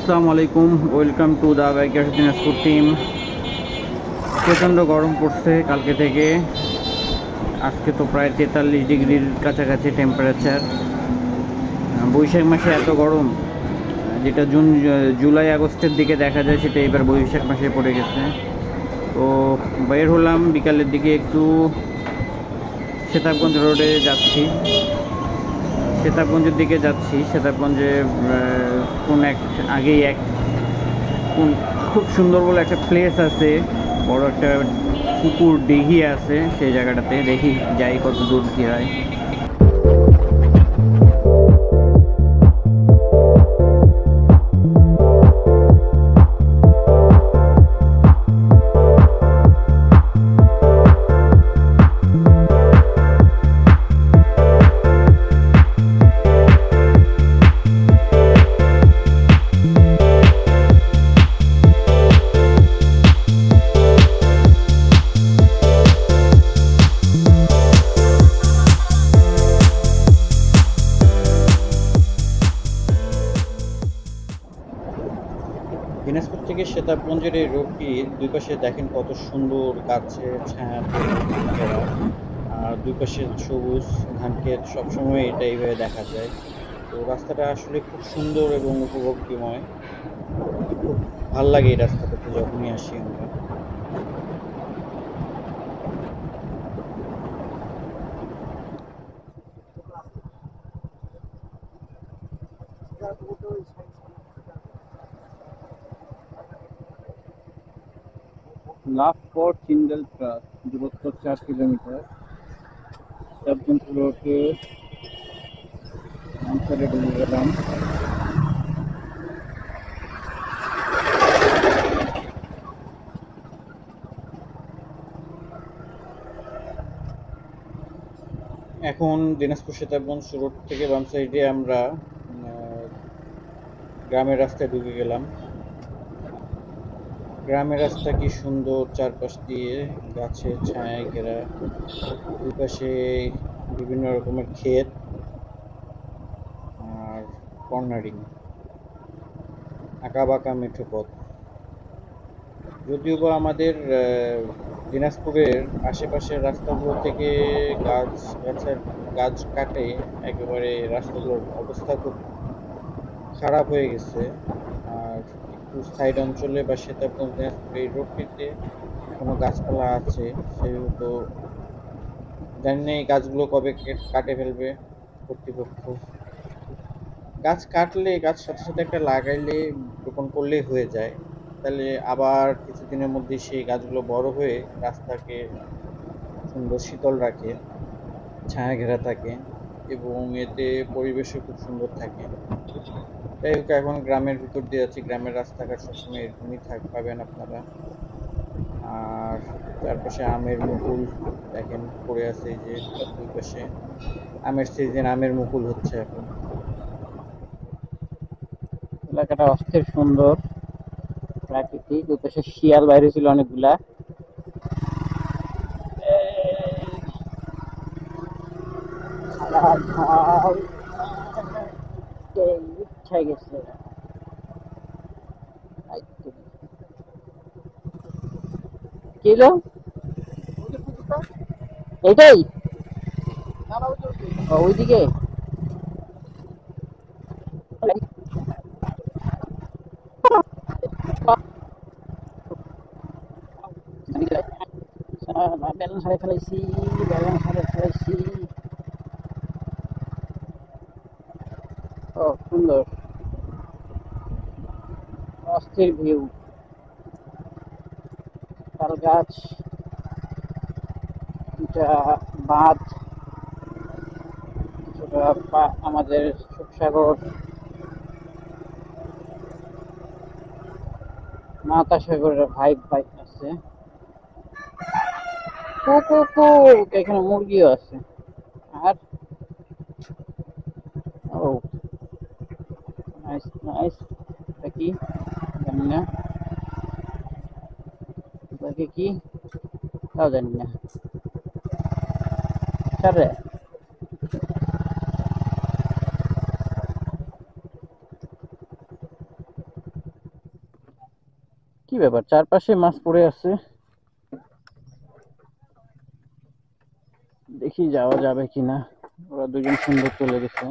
আসসালামু আলাইকুম, welcome to the bikers Dinajpur team. প্রচণ্ড গরম পড়ছে কালকে থেকে। আজকে তো প্রায় 43 ডিগ্রির কাছাকাছি টেম্পারেচার। বৈশাখ মাসে এত গরম, যেটা জুলাই আগস্টের দিকে দেখা যায়, সেটা এবার বৈশাখ মাসে পড়ে গেছে। তো বের হলাম বিকালের দিকে, একটু সেতাবগঞ্জ রোডে যাচ্ছি, সেতাবগঞ্জের দিকে যাচ্ছি। সেতাবগঞ্জে কোন এক আগেই এক কোন খুব সুন্দর বলে একটা প্লেস আছে, বড় একটা পুকুর দিঘি আছে, সেই জায়গাটাতে দেখি যাই কত দূর কি হয়। দিনাজপুর থেকে সেতাবগঞ্জের এই রোডটি, দুই পাশে দেখেন কত সুন্দর গাছের ছায়াতে ঘেরা, আর দুই পাশে সবুজ ধান ক্ষেত, সবসময় এটা এইভাবে দেখা যায়। তো রাস্তাটা আসলে খুব সুন্দর এবং উপভোগ্যময়। খুব ভাল লাগে এই রাস্তাটাতে যখনই আসি আমরা। লাভপট সিঙ্গেল ট্রাক, দূরত্ব 4 কিলোমিটার। সেতাবগঞ্জ রোডে আনসারে ঢুকে গেলাম। এখন দিনাজপুর সেতাবগঞ্জ রোড থেকে বাম সাইডে আমরা গ্রামের রাস্তায় ঢুকে গেলাম। গ্রামের রাস্তা কি সুন্দর, চারপাশ দিয়ে গাছের ছায়ায় ঘেরা, দুই পাশে বিভিন্ন রকমের ক্ষেত আর কর্নারিং, আঁকা বাঁকা মেঠো পথ। যদিও বা আমাদের দিনাজপুরের আশেপাশের রাস্তাগুলো থেকে গাছ কাটে একেবারে রাস্তাগুলোর অবস্থা খুব খারাপ হয়ে গেছে। আর একটু সাইড অঞ্চলে বা সেতাবগঞ্জ দিনাজপুর এই রোডটিতে এখনো গাছপালা আছে, সেহেতু জানি না এই গাছগুলো কবে কাটে ফেলবে কর্তৃপক্ষ। গাছ কাটলে গাছ সাথে সাথে একটা লাগাইলে, রোপণ করলেই হয়ে যায়, তাহলে আবার কিছুদিনের মধ্যে সেই গাছগুলো বড় হয়ে রাস্তাকে সুন্দর শীতল রাখে, ছায়া ঘেরা থাকে, এবং এতে পরিবেশও খুব সুন্দর থাকে। যাই হোক, এখন গ্রামের ভিতর দিয়ে যাচ্ছি, গ্রামের রাস্তাঘাট সবসময় এরকমই পাবেন আপনারা। আর চারপাশে আমের মুকুল দেখেন পড়ে আছে, এই যে দুই পাশে আমের সিজন, আমের মুকুল হচ্ছে এখন। এলাকাটা অস্থির সুন্দর, প্রাকৃতিক। ওই পাশে শিয়াল বাইরে ছিল অনেকগুলা। গেছে কিলো এটাই ওইদিকে ব্যালেন্স হারিয়ে ফেলাইছি, ব্যালেন্স হারিয়ে ফেলাইছি। ও সুন্দর, অস্থির ভিউ, তাল গাছ, দুটা বাঁধ, কিছুটা আমাদের সুখসাগর, মাতা সাগরের ভাই ভাই আছে, এখানে মুরগিও আছে। আর ও নাইস নাইস, এটা কি জানি না, এটাকে কি তাও জানি না। সারে কি ব্যাপার, চারপাশে মাছ পড়ে আছে। দেখি যাওয়া যাবে কিনা। ওরা দুজন সুন্দর চলে গেছে।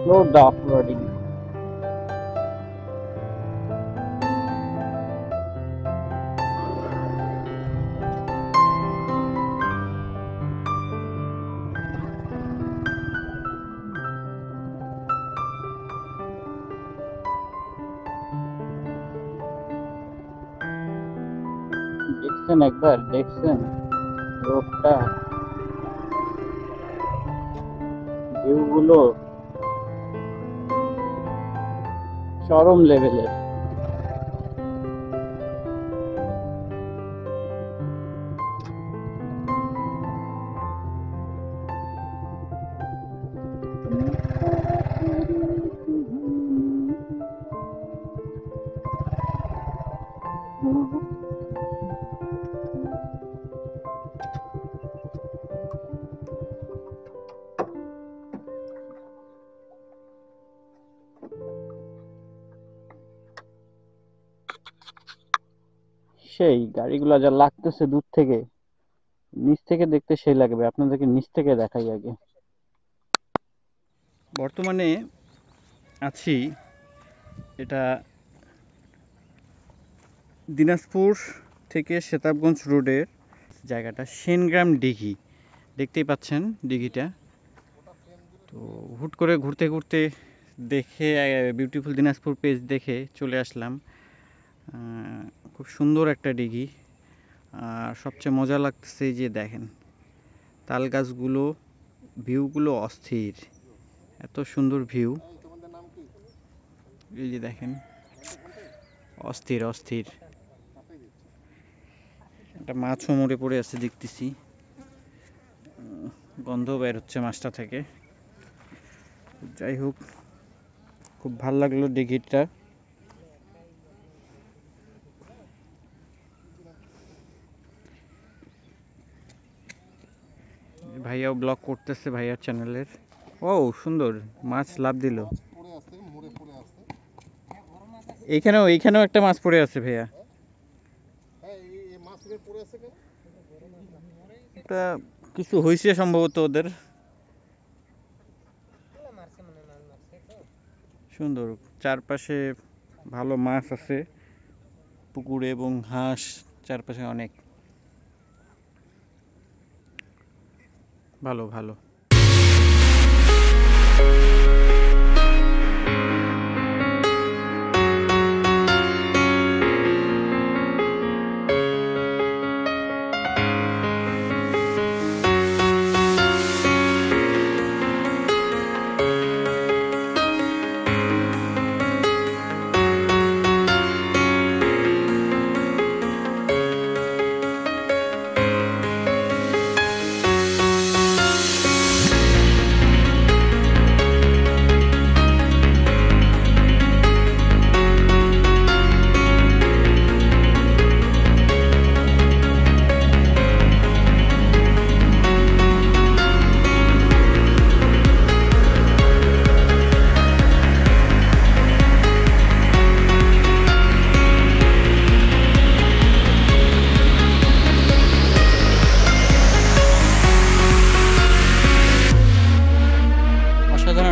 Slow the offloading. দেখছেন একবার, দেখছেন রোডটা, ভিউগুলো চরম লেভেলের। সেই গাড়িগুলা যা লাগতেছে দূর থেকে, নিচ থেকে দেখতে সেই লাগবে। আপনাদেরকে নিচ থেকে দেখাই আগে। বর্তমানে আছি, এটা দিনাজপুর থেকে সেতাবগঞ্জ রোডের জায়গাটা, সেনগ্রাম দিঘি। দেখতেই পাচ্ছেন দিঘিটা। তো হুট করে ঘুরতে ঘুরতে দেখে, বিউটিফুল দিনাজপুর পেজ দেখে চলে আসলাম। খুব সুন্দর একটা দিঘি। আর সবচেয়ে মজা লাগতেছে যে দেখেন তাল গাছগুলো, ভিউগুলো অস্থির, এত সুন্দর ভিউ। এই যে দেখেন, অস্থির অস্থির। একটা মাছও মরে পড়ে আছে দেখতেছি, গন্ধ বের হচ্ছে মাছটা থেকে। যাই হোক, খুব ভালো লাগলো দিঘিটা। ভাইয়াও ব্লগ করতেছে ভাইয়ার চ্যানেলের। ও সুন্দর মাছ লাভ দিল। এইখানেও এইখানেও একটা মাছ পড়ে আছে ভাইয়া। এটা কিছু হয়েছে সম্ভবত ওদের। সুন্দর, চারপাশে ভালো মাছ আছে পুকুরে এবং হাঁস চারপাশে অনেক। ভালো ভালো।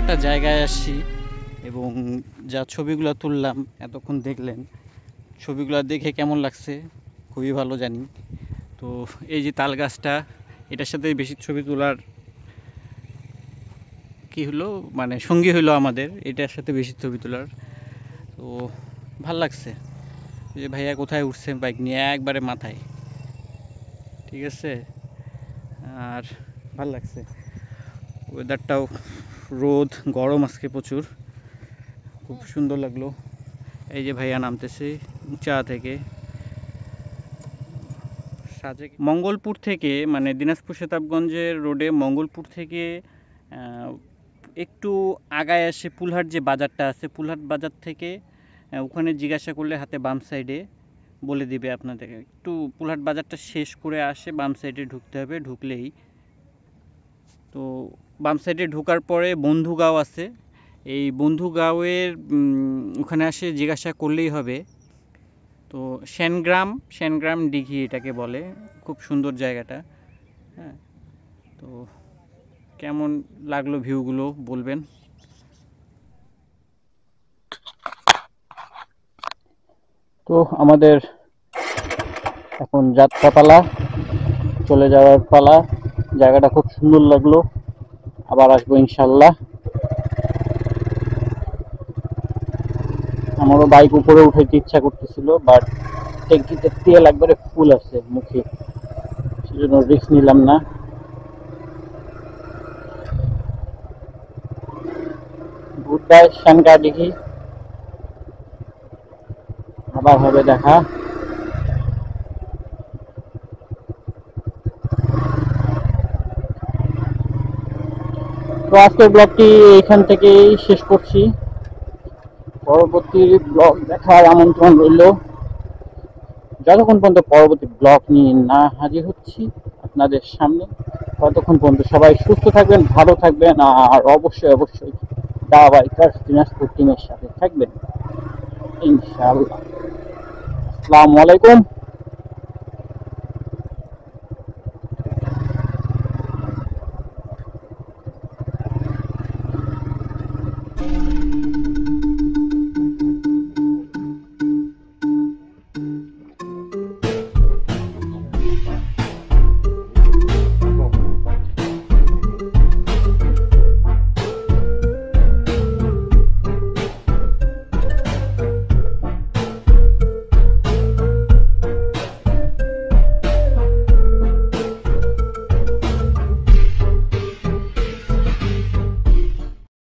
একটা জায়গায় আসছি এবং যা ছবিগুলো তুললাম, এতক্ষণ দেখলেন, ছবিগুলো দেখে কেমন লাগছে খুবই ভালো জানি। তো এই যে তাল গাছটা, এটার সাথে বেশি ছবি তোলার কি হলো, মানে সঙ্গী হলো আমাদের, এটার সাথে বেশি ছবি তোলার। তো ভাল লাগছে যে ভাইয়া কোথায় উঠছে বাইক নিয়ে একবারে মাথায়, ঠিক আছে। আর ভালো লাগছে। ওয়েদারটাও রোদ, গরম আজকে প্রচুর, খুব সুন্দর লাগলো। এই যে ভাইয়া নামতেছে উঁচা থেকে, মঙ্গলপুর থেকে, মানে দিনাজপুর শতাবগঞ্জের রোডে মঙ্গলপুর থেকে একটু আগায় আসে পুলহাট যে বাজারটা আছে, পুলহাট বাজার থেকে ওখানে জিজ্ঞাসা করলে হাতে বাম সাইডে বলে দিবে আপনাদেরকে। একটু পুলহাট বাজারটা শেষ করে আসে বাম সাইডে ঢুকতে হবে, ঢুকলেই তো বাম সাইডে ঢোকার পরে বন্ধুগাঁও আছে। এই বন্ধুগাঁওয়ের ওখানে আসে জিজ্ঞাসা করলেই হবে। তো সেনগ্রাম দিঘি এটাকে বলে, খুব সুন্দর জায়গাটা। হ্যাঁ, তো কেমন লাগলো ভিউগুলো বলবেন। তো আমাদের এখন যাত্রাপালা, চলে যাওয়ার পালা। জায়গাটা খুব সুন্দর লাগলো, আবার আসবো ইনশাল্লাহ। আমারও বাইক উপরে উঠাইতে ইচ্ছা করতেছিল, বাট ট্যাঙ্কিতে তেল একবারে ফুল আছে মুখে, সেজন্য রিস্ক নিলাম না। গুড বাই শানকা দিঘি, আবার হবে দেখা। তো আজকের ব্লগটি এখান থেকেই শেষ করছি। পরবর্তী ব্লগ দেখার আমন্ত্রণ রইল। যতক্ষণ পর্যন্ত পরবর্তী ব্লগ নিয়ে না হাজির হচ্ছি আপনাদের সামনে, ততক্ষণ পর্যন্ত সবাই সুস্থ থাকবেন, ভালো থাকবেন, আর অবশ্যই অবশ্যই দা বাইকার্স দিনাজপুর টিমের সাথে থাকবেন ইনশাআল্লাহ। আসসালামু আলাইকুম।